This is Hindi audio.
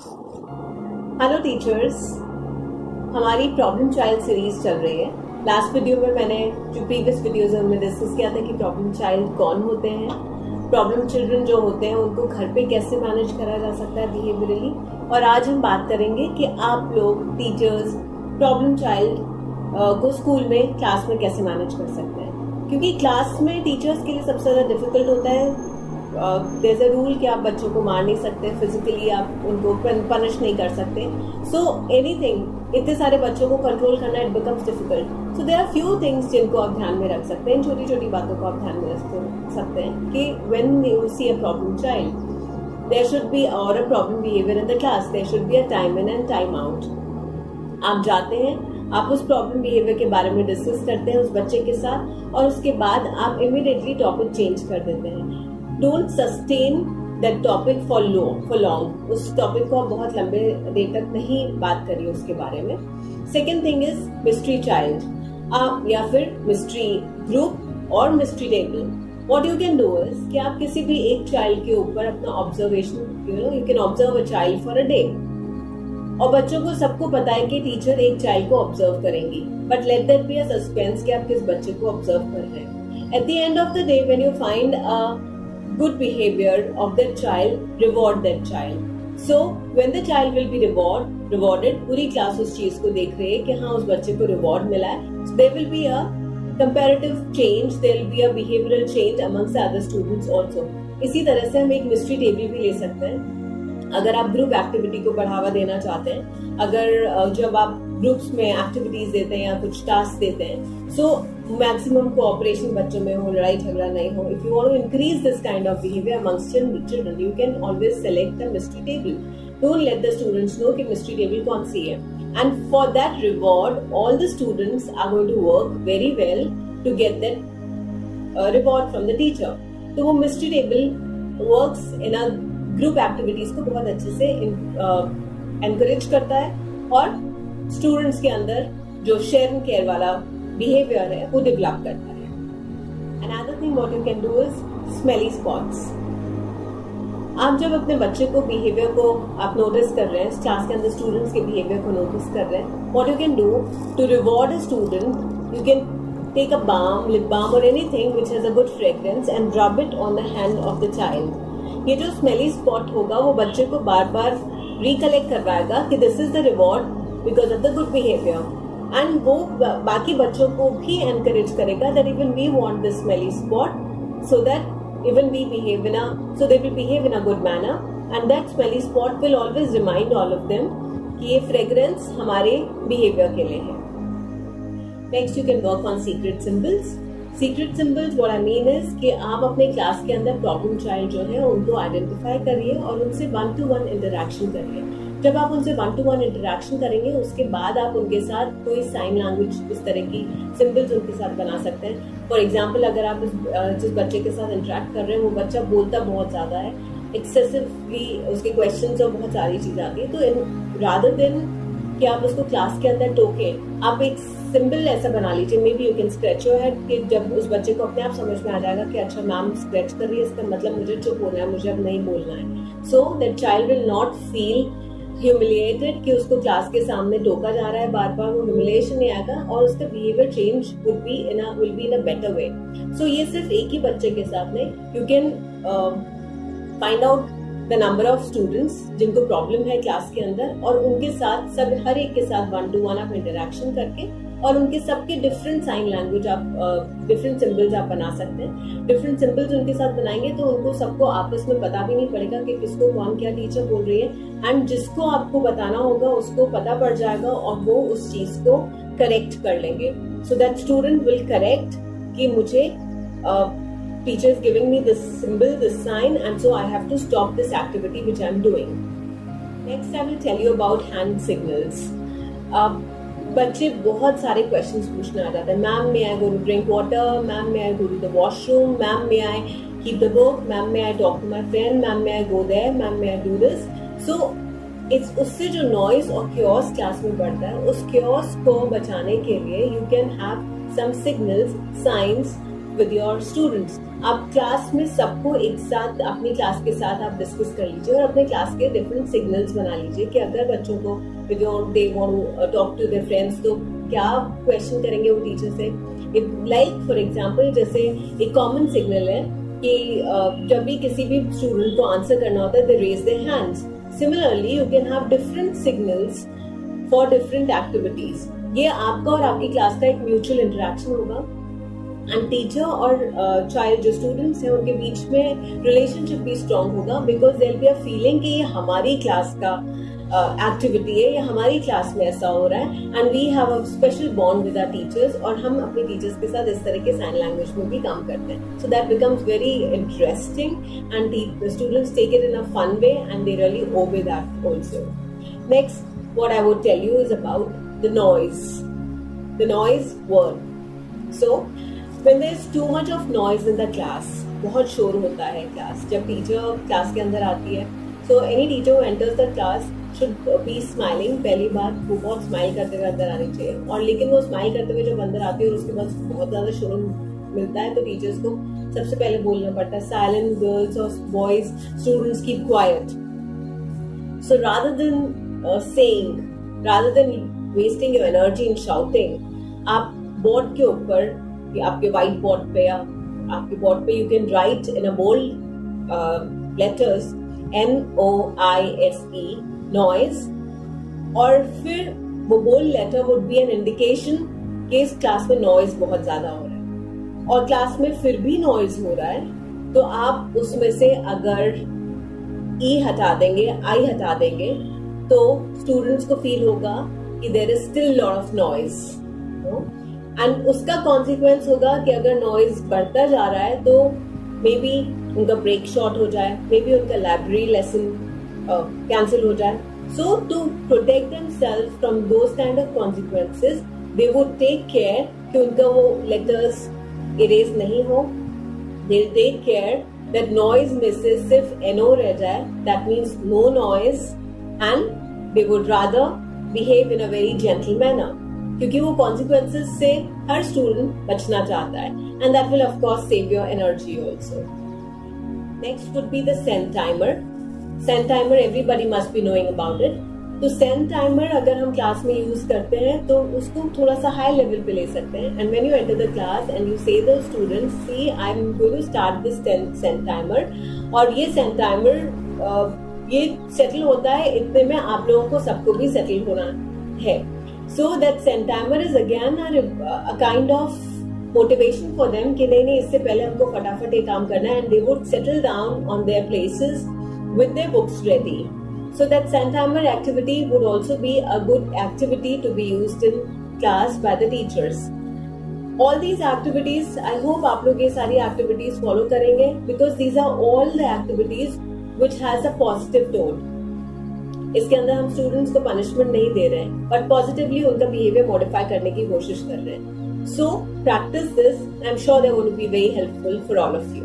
हेलो टीचर्स, हमारी प्रॉब्लम चाइल्ड सीरीज चल रही है। लास्ट वीडियो में मैंने जो प्रीवियस वीडियोज में डिस्कस किया था कि प्रॉब्लम चाइल्ड कौन होते हैं, प्रॉब्लम चिल्ड्रन जो होते हैं उनको घर पे कैसे मैनेज करा जा सकता है बिहेवियरली। और आज हम बात करेंगे कि आप लोग टीचर्स प्रॉब्लम चाइल्ड को स्कूल में क्लास में कैसे मैनेज कर सकते हैं, क्योंकि क्लास में टीचर्स के लिए सबसे ज़्यादा डिफिकल्ट होता है। देयर इज अ रूल कि आप बच्चों को मार नहीं सकते, फिजिकली आप उनको पनिश नहीं कर सकते। सो एनीथिंग, इतने सारे बच्चों को कंट्रोल करना it becomes difficult. So there are few things जिनको आप ध्यान में रख सकते हैं। इन छोटी छोटी बातों को आप ध्यान में रख सकते हैं कि when you see a problem child there should be और a problem behaviour in the class, there should be a time in and time out. आप जाते हैं, आप उस प्रॉब्लम बिहेवियर के बारे में डिस्कस करते हैं उस बच्चे के साथ, और उसके बाद आप इमीडिएटली टॉपिक चेंज कर देते हैं। Don't sustain that topic for long. उस टॉपिक को आप बहुत लंबे देर तक नहीं बात करिए उसके बारे में। Second thing is mystery child, आप या फिर मिस्ट्री ग्रुप और mystery table. What you can do is कि आप किसी भी एक चाइल्ड के ऊपर अपना observation, you can observe a child for a day. और बच्चों को सबको पता है कि टीचर एक चाइल्ड को ऑब्जर्व करेंगी, but let that be a suspense कि आप किस बच्चे को ऑब्जर्व कर रहे हैं। At the end of the day when you find a good behavior of that child, reward that child. So when the child will be rewarded, पूरी क्लास उस चीज को देख रही है कि हाँ उस बच्चे को रिवॉर्ड मिला है, so there will be a comparative change, there will be a behavioral change amongst the other students also. इसी तरह से हम एक मिस्ट्री टेबल भी ले सकते हैं। अगर आप ग्रुप एक्टिविटी को बढ़ावा देना चाहते हैं, अगर जब आप ग्रुप्स में एक्टिविटीज देते हैं या कुछ टास्क देते हैं, सो मैक्सिमम कोऑपरेशन बच्चों में हो, लड़ाई झगड़ा नहीं हो। If you want to increase this kind of behaviour amongst children, you can always select the mystery table. Don't let the students know कि मिस्ट्री टेबल कौन सी है, and for that reward all the students are going to work very well to get that reward from the teacher. तो वो mystery table works in a group activities को बहुत अच्छे से एनकरेज करता है और स्टूडेंट्स के अंदर जो शेयर एंड केयर वाला बिहेवियर है वो डेवलप करता है। Another thing what you can do is smelly spots. आप जब अपने बच्चे को बिहेवियर को आप नोटिस कर रहे हैं, क्लास के अंदर स्टूडेंट्स के बिहेवियर को नोटिस कर रहे हैं, what you can do to reward a student, you can take a balm, lip balm or anything which has a good fragrance and rub it on the hand of the child. ये जो स्मेली स्पॉट होगा वो बच्चे को बार बार रिकलेक्ट करवाएगा कि this is the reward because of the good behaviour, and वो बाकी बच्चों को भी एनकरेज करेगा that even we want this smelly spot so that even we behave in a so they will behave in a good manner, and that smelly spot will always remind all of them कि ये फ्रेग्रेंस हमारे बिहेवियर के लिए है। Next you can work on secret symbols. Secret symbols what I mean is कि आप अपने क्लास के अंदर प्रॉब्लम चाइल्ड जो है उनको आइडेंटिफाई करिए और उनसे 1-to-1 इंटरेक्शन करिए। जब आप उनसे 1-to-1 इंटरेक्शन करेंगे उसके बाद आप उनके साथ कोई साइन लैंग्वेज इस तरह की सिंबल्स उनके साथ बना सकते हैं। फॉर एग्जाम्पल, अगर आप जिस बच्चे के साथ इंटरेक्ट कर रहे हैं वो बच्चा बोलता बहुत ज्यादा है, एक्सेसिवली उसके क्वेश्चंस और बहुत सारी चीज आती है, तो रादर देन कि आप उसको क्लास के अंदर टोकें, आप एक सिंबल ऐसा बना लीजिए। May be you can scratch your head, कि जब उस बच्चे को अपने आप समझ में आ जाएगा कि अच्छा मैम स्क्रैच कर रही है, इसका मतलब मुझे चुप होना है, मुझे अब नहीं बोलना है। So that child will not feel humiliated कि उसको क्लास के सामने टोका जा रहा है बार बार, वो ह्यूमिलिएशन नहीं आएगा और उसका behaviour change will be in a better way. So ये सिर्फ एक ही बच्चे के साथ नहीं, you can find out the number of students जिनको प्रॉब्लम है क्लास के अंदर, और उनके साथ सब हर एक के साथ 1-to-1 आप इंटरेक्शन करके और उनके सबके डिफरेंट साइन लैंग्वेज आप डिफरेंट सिंबल्स आप बना सकते हैं। डिफरेंट सिंबल्स उनके साथ बनाएंगे तो उनको सबको आपस में पता भी नहीं पड़ेगा कि किसको कौन क्या टीचर बोल रही है, एंड जिसको आपको बताना होगा उसको पता पड़ जाएगा और वो उस चीज को करेक्ट कर लेंगे। So that student will correct कि मुझे teacher is giving me this symbol, this sign, and so I have to stop this activity which I am doing. Next I will tell you about hand signals. बच्चे बहुत सारे क्वेश्चंस पूछने आ जाते हैं। Ma'am may I go to drink water, ma'am may I go to the washroom, ma'am may I keep the book, ma'am may I talk to my friend, ma'am may I go there, ma'am may I do this. So it's उससे जो नॉइज और क्योस क्लास में बढ़ता है, उस क्योस को बचाने के लिए you can have some signals, science with your students. आप क्लास में सबको एक साथ अपनी क्लास के साथ आप डिस्कस कर लीजिए और अपने क्लास के डिफरेंट सिग्नल्स बना लीजिए कि अगर बच्चों को they want to talk to their friends तो क्या क्वेश्चन करेंगे वो टीचर से। लाइक फॉर एग्जांपल जैसे एक कॉमन सिग्नल है कि जब भी किसी भी स्टूडेंट को आंसर करना होता है they raise their hands. Similarly you can have different signals for different activities. ये आपका और आपकी क्लास का एक म्यूचुअल इंटरेक्शन होगा एंड टीचर और चाइल्ड जो स्टूडेंट्स हैं उनके बीच में रिलेशनशिप भी स्ट्रांग होगा because there be a feeling कि ये हमारी क्लास का एक्टिविटी है या हमारी क्लास में ऐसा हो रहा है and we have a special bond with our teachers और हम अपने टीचर्स के साथ इस तरह के साइन लैंग्वेज में भी काम करते हैं। So that becomes very interesting and students take it in a fun way and they really obey that also. Next what I would tell you is about the noise word. So when there is too much of noise in the class, बहुत शोर होता है क्लास जब टीचर क्लास के अंदर आती है। so any teacher who enters the class should be smiling। पहली बात वो बहुत स्माइल करते हुए अंदर आनी चाहिए और लेकिन वो स्माइल करते हुए जब अंदर आती है और उसके बाद बहुत ज्यादा शोर मिलता है तो टीचर्स को सबसे पहले बोलना पड़ता है साइलेंट गर्ल्स और boys students keep quiet. so rather than wasting your energy in shouting, आप बोर्ड के ऊपर आपके व्हाइट बोर्ड पे या आपके बोर्ड पे you can write in a bold letters NOISE noise और फिर वो bold letter would be an indication कि इस क्लास में नॉइज बहुत ज्यादा हो रहा है और क्लास में फिर भी नॉइज हो रहा है तो आप उसमें से अगर E हटा देंगे I हटा देंगे तो स्टूडेंट्स को फील होगा कि there is still lot of noise and उसका कॉन्सिक्वेंस होगा कि अगर नॉइज बढ़ता जा रहा है तो मे बी उनका ब्रेक शॉर्ट हो जाए, मे बी उनका लाइब्रेरी लेसन कैंसिल हो जाए। So to protect themselves from those kind of consequences they would take care कि उनका वो लेटर्स इरेज नहीं हो। They take care that noise में से सिर्फ NO रह जाए, that means no noise and they would rather behave in a very gentle manner क्योंकि वो कॉन्सिक्वेंसेस से हर स्टूडेंट बचना चाहता है and that will of course save your energy also. Next would be the sand timer. Sand timer everybody must be knowing about it. तो सेंड टाइमर अगर हम क्लास में यूज करते हैं तो उसको थोड़ा सा हाई लेवल पे ले सकते हैं and when you enter the class and you say the students see I am going to start this sand timer और ये सेंड टाइमर ये सेटल होता है इतने में आप लोगों को सबको भी सेटल होना है। So that send timer is again a kind of motivation for them कि नहीं इससे पहले हमको फटाफट ये काम करना है and they would settle down on their places with their books ready. So that send timer activity would also be a good activity to be used in class by the teachers. All these activities, I hope आप लोग ये सारी activities follow करेंगे because these are all the activities which has a positive tone. इसके अंदर हम स्टूडेंट्स को पनिशमेंट नहीं दे रहे हैं बट पॉजिटिवली उनका बिहेवियर मॉडिफाई करने की कोशिश कर रहे हैं। So practice this, I am sure that will be very helpful for all of you.